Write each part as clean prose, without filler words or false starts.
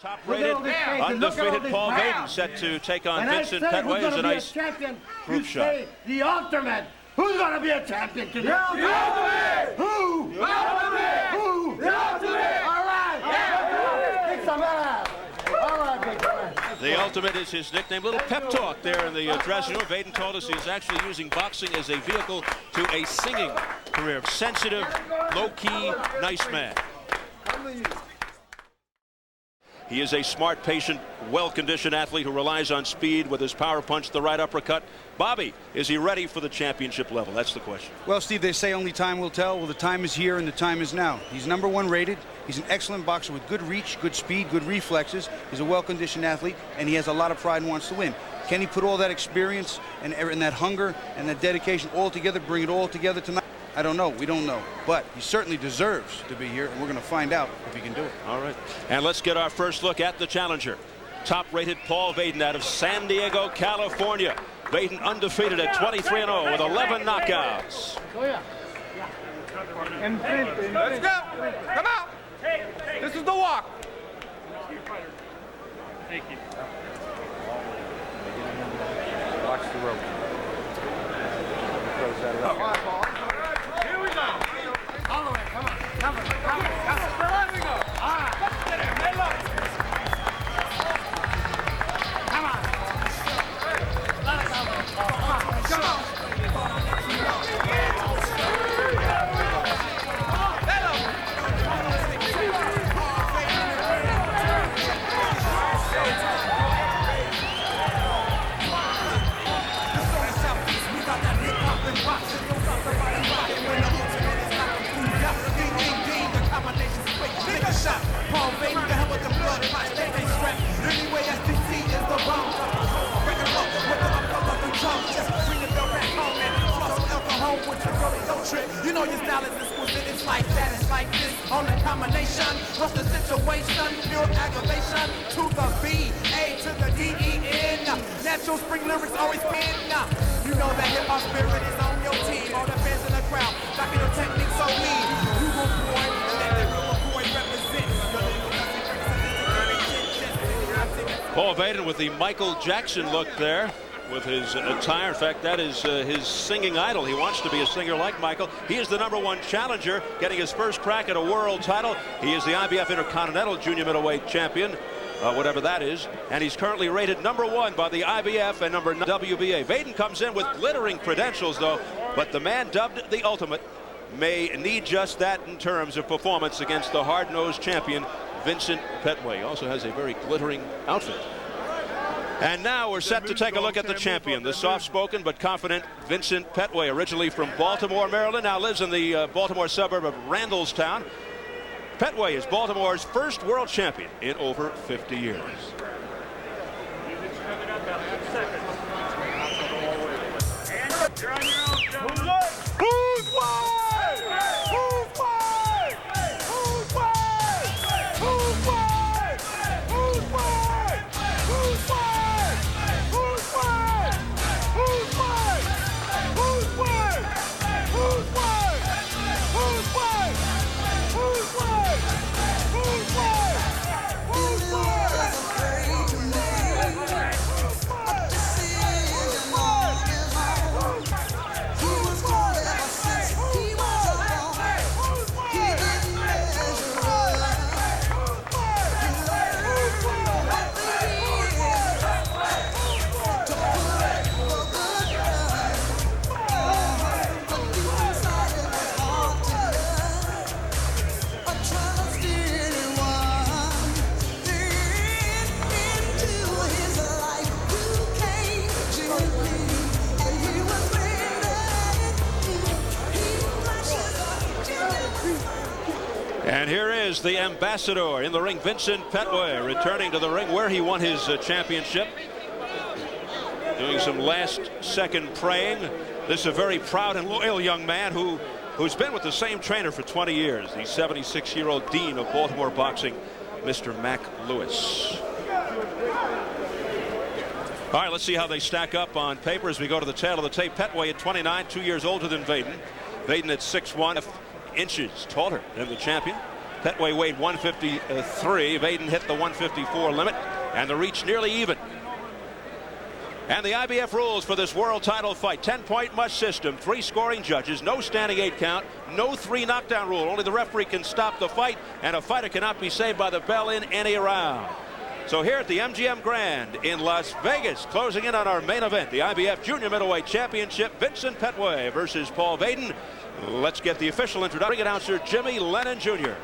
Top-rated, undefeated Paul Vaden set to take on Vincent Pettway as a nice group shot. The ultimate. Who's going to be a champion today? The ultimate! Who? The ultimate! Who? The ultimate! All right. Yeah. Kick some ass. All right, big boy. The ultimate is his nickname. Little pep talk there in the dressing room. Vaden told us he's actually using boxing as a vehicle to a singing career. Sensitive, low-key, nice man. He is a smart, patient, well-conditioned athlete who relies on speed with his power punch, the right uppercut. Bobby, is he ready for the championship level? That's the question. Well, Steve, they say only time will tell. Well, the time is here and the time is now. He's #1 rated. He's an excellent boxer with good reach, good speed, good reflexes. He's a well-conditioned athlete, and he has a lot of pride and wants to win. Can he put all that experience and that hunger and that dedication all together, bring it all together tonight? I don't know. We don't know. But he certainly deserves to be here, and we're going to find out if he can do it. All right. And let's get our first look at the challenger. Top-rated Paul Vaden out of San Diego, California. Vaden undefeated at 23-0 with 11 knockouts. Let's go. Come out. This is the walk. Thank you. Watch the rope. Throws that around. Here we go. All the way. Come on. Come on. Come on. Let me go. All right. Come on. Let us go. Come on. Come on. Paul Vaden, the hell with the blood, my state ain't strapped. Anyway, STC is the bomb. Break it up with the upper drum. Just bring the bell back home and flush some alcohol with your girlie, don't trip. You know your style is exquisite, it's like that, it's like this. On the combination, what's the situation? Pure aggravation to the B, A to the D, E, N. Natural spring lyrics always pin. You know that hip-hop spirit is on your team. All the fans in the crowd, knocking your technique so mean. You go boy, let the real boy represent. Paul Vaden with the Michael Jackson look there with his attire. In fact, that is his singing idol. He wants to be a singer like Michael. He is the #1 challenger, getting his first crack at a world title. He is the IBF Intercontinental Junior Middleweight Champion, whatever that is, and he's currently rated #1 by the IBF and #9 WBA. Vaden comes in with glittering credentials, though, but the man dubbed the Ultimate may need just that in terms of performance against the hard-nosed champion, Vincent Pettway. Also has a very glittering outfit. And now we're set to take a look at the champion, the soft-spoken but confident Vincent Pettway, originally from Baltimore, Maryland, now lives in the Baltimore suburb of Randallstown. Pettway is Baltimore's first world champion in over 50 years. Who's wide? Who's wide? Who's wide? Who's wide? Who's wide? Who's wide? Who's wide? Who's wide? Who's wide? Who's wide? Who's wide? Who's wide? Who's wide? Who's wide? And here is the ambassador in the ring, Vincent Pettway, returning to the ring where he won his championship. Doing some last-second praying. This is a very proud and loyal young man who's been with the same trainer for 20 years, the 76-year-old dean of Baltimore boxing, Mr. Mac Lewis. All right, let's see how they stack up on paper as we go to the tail of the tape. Pettway at 29, 2 years older than Vaden. Vaden at 6'1", inches taller than the champion. Pettway weighed 153. Vaden hit the 154 limit, and the reach nearly even. And the IBF rules for this world title fight: 10-point must system, 3 scoring judges, no standing 8 count, no 3 knockdown rule. Only the referee can stop the fight, and a fighter cannot be saved by the bell in any round. So here at the MGM Grand in Las Vegas, closing in on our main event, the IBF Junior Middleweight Championship, Vincent Pettway versus Paul Vaden. Let's get the official introduction. Announcer Jimmy Lennon Jr.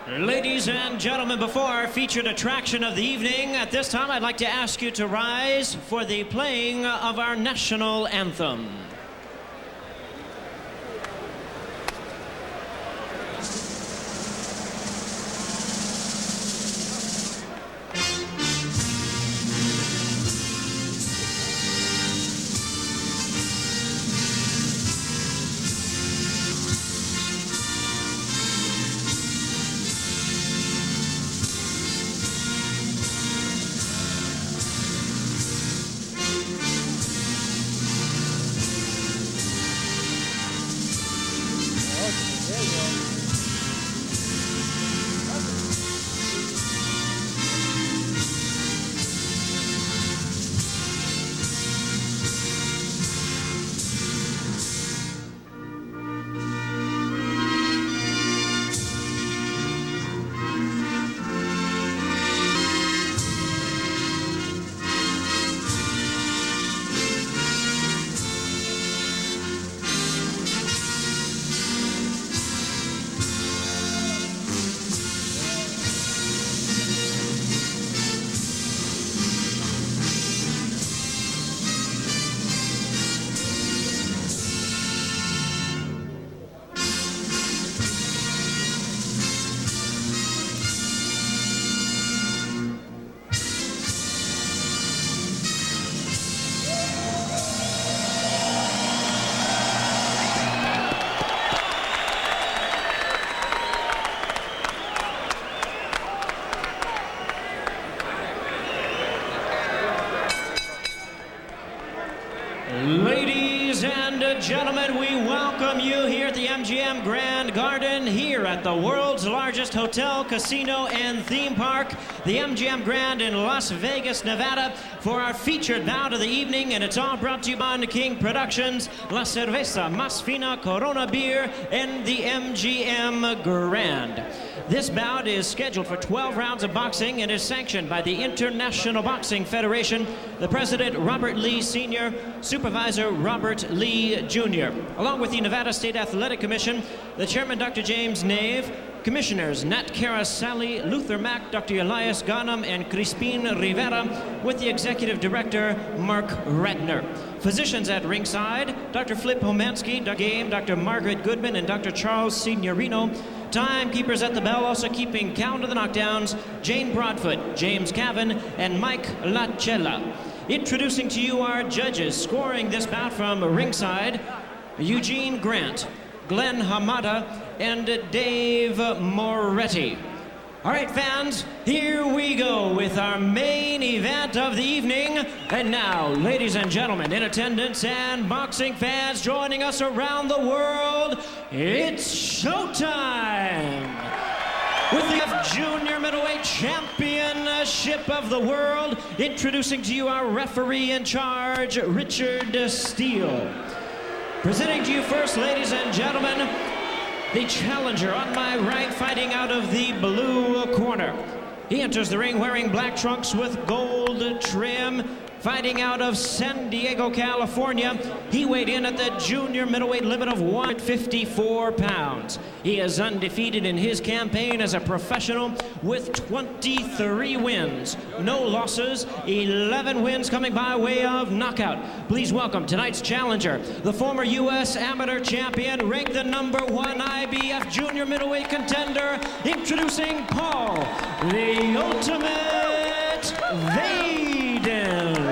Ladies and gentlemen, before our featured attraction of the evening, at this time I'd like to ask you to rise for the playing of our national anthem. Ladies and gentlemen, we welcome you here at the MGM Grand Garden, here at the world's largest hotel, casino, and theme park, the MGM Grand in Las Vegas, Nevada, for our featured bout of the evening, and it's all brought to you by King Productions, La Cerveza Más Fina, Corona Beer, and the MGM Grand. This bout is scheduled for 12 rounds of boxing and is sanctioned by the International Boxing Federation, the President Robert Lee Sr., Supervisor Robert Lee Jr., along with the Nevada State Athletic Commission, the Chairman Dr. James Nave, Commissioners Nat Cara Sally, Luther Mack, Dr. Elias Ghanem, and Crispin Rivera, with the Executive Director Mark Ratner. Physicians at ringside, Dr. Flip Homansky, Dr. Game, Dr. Margaret Goodman, and Dr. Charles Signorino. Timekeepers at the bell, also keeping count of the knockdowns, Jane Broadfoot, James Cavan, and Mike Lachella. Introducing to you our judges, scoring this bout from ringside, Eugene Grant, Glenn Hamada, and Dave Moretti. All right, fans, here we go with our main event of the evening. And now, ladies and gentlemen, in attendance and boxing fans joining us around the world, it's showtime! With the Junior Middleweight Championship of the World, introducing to you our referee in charge, Richard Steele. Presenting to you first, ladies and gentlemen, the challenger on my right, fighting out of the blue corner. He enters the ring wearing black trunks with gold trim, fighting out of San Diego, California. He weighed in at the junior middleweight limit of 154 pounds. He is undefeated in his campaign as a professional with 23 wins, no losses, 11 wins coming by way of knockout. Please welcome tonight's challenger, the former U.S. amateur champion, ranked the #1 IBF junior middleweight contender, introducing Paul, the Ultimate Vaden.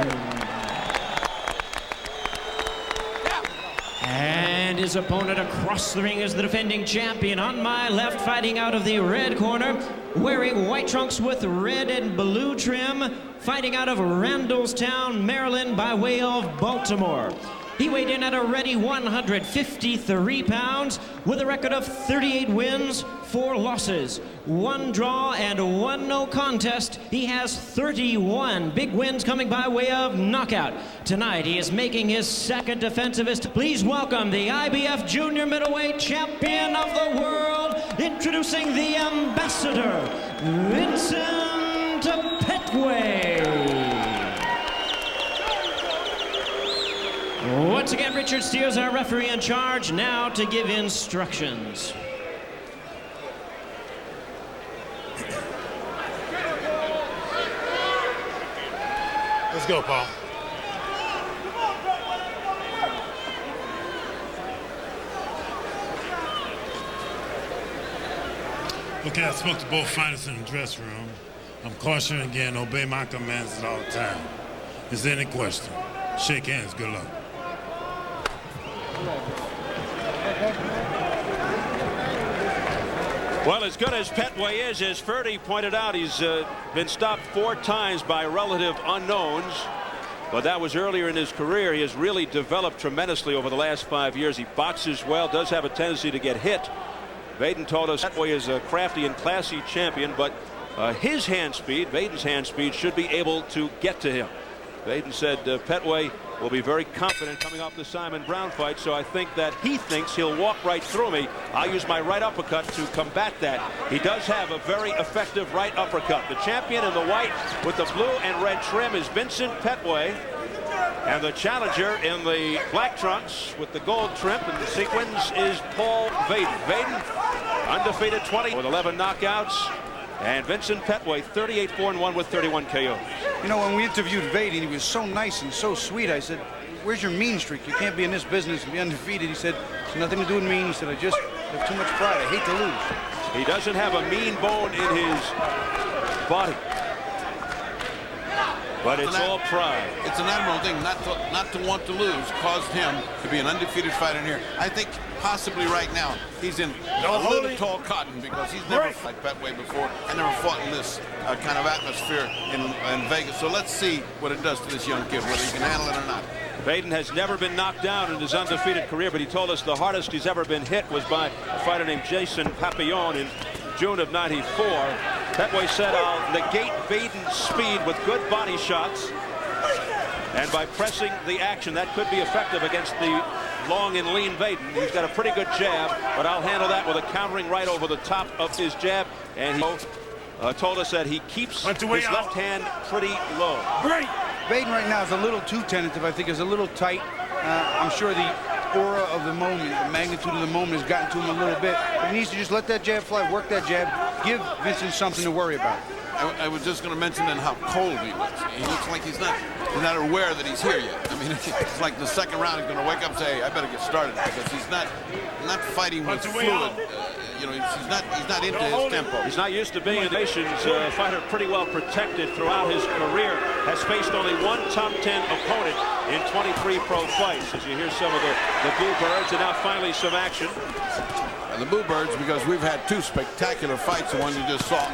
And his opponent across the ring is the defending champion. On my left, fighting out of the red corner, wearing white trunks with red and blue trim, fighting out of Randallstown, Maryland, by way of Baltimore. He weighed in at a ready 153 pounds with a record of 38 wins, 4 losses, 1 draw, and 1 no contest. He has 31 big wins coming by way of knockout. Tonight, he is making his second defensivist. Please welcome the IBF Junior Middleweight Champion of the World, introducing the Ambassador, Vincent Pettway. Once again, Richard Steers, our referee in charge, now to give instructions. Let's go, Paul. Okay, I spoke to both fighters in the dressing room. I'm cautioning again, obey my commands at all time. Is there any question? Shake hands, good luck. Well, as good as Pettway is, as Ferdy pointed out, he's been stopped 4 times by relative unknowns. But that was earlier in his career. He has really developed tremendously over the last 5 years. He boxes well, does have a tendency to get hit. Vaden told us Pettway is a crafty and classy champion, but his hand speed, Vaden's hand speed, should be able to get to him. Vaden said Pettway will be very confident coming off the Simon Brown fight, so I think that he thinks he'll walk right through me. I'll use my right uppercut to combat that. He does have a very effective right uppercut. The champion in the white with the blue and red trim is Vincent Pettway, and the challenger in the black trunks with the gold trim and the sequins is Paul Vaden. Vaden undefeated 20 with 11 knockouts. And Vincent Pettway, 38-4-1 with 31 KOs. You know, when we interviewed Vaden, he was so nice and so sweet. I said, where's your mean streak? You can't be in this business and be undefeated. He said, it's nothing to do with mean. He said, I just have too much pride. I hate to lose. He doesn't have a mean bone in his body. But it's all pride. It's an admirable thing not to want to lose caused him to be an undefeated fighter in here. I think possibly right now he's in a little tall cotton because he's never fought Pettway before and never fought in this kind of atmosphere in Vegas. So let's see what it does to this young kid, whether he can handle it or not. Vaden has never been knocked down in his undefeated career, but he told us the hardest he's ever been hit was by a fighter named Jason Papillon in June of '94. Pettway said, I'll negate Vaden's speed with good body shots, and by pressing the action, that could be effective against the long and lean Vaden. He's got a pretty good jab, but I'll handle that with a countering right over the top of his jab. And he told us that he keeps his left hand pretty low. Great. Vaden right now is a little too tentative. I think is a little tight. I'm sure the aura of the moment, the magnitude of the moment has gotten to him a little bit. But he needs to just let that jab fly, work that jab, give Vincent something to worry about. I was just going to mention then how cold he looks. He looks like he's not aware that he's here yet. I mean, it's like the second round he's going to wake up and say, I better get started, because he's not fighting with fluid. You know, he's not into his tempo. He's not used to being a nation's fighter, pretty well protected throughout his career. Has faced only one top 10 opponent in 23 pro fights. As you hear some of the Bluebirds, and now finally some action. And the Bluebirds, because we've had 2 spectacular fights, the one you just saw.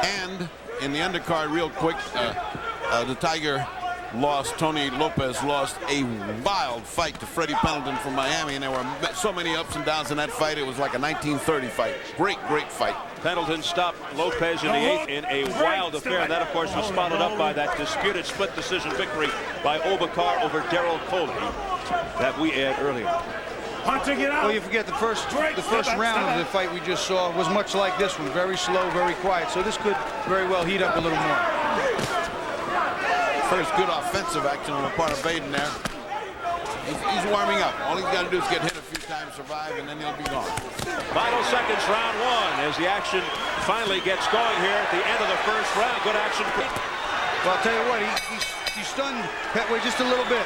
And in the undercard, real quick, the Tiger lost, Tony Lopez lost a wild fight to Freddie Pendleton from Miami, and there were so many ups and downs in that fight. It was like a 1930 fight. Great fight. Pendleton stopped Lopez in the 8th in a wild affair, and that, of course, was followed up by that disputed split decision victory by Obakar over Daryl Coley that we aired earlier. Well, you forget the first round of the fight we just saw was much like this one, very slow, very quiet. So this could very well heat up a little more. First good offensive action on the part of Vaden there. He's warming up. All he's got to do is get hit a few times, survive, and then he'll be gone. Final seconds, round 1, as the action finally gets going here at the end of the first round. Good action. Well, I'll tell you what, he stunned Pettway just a little bit.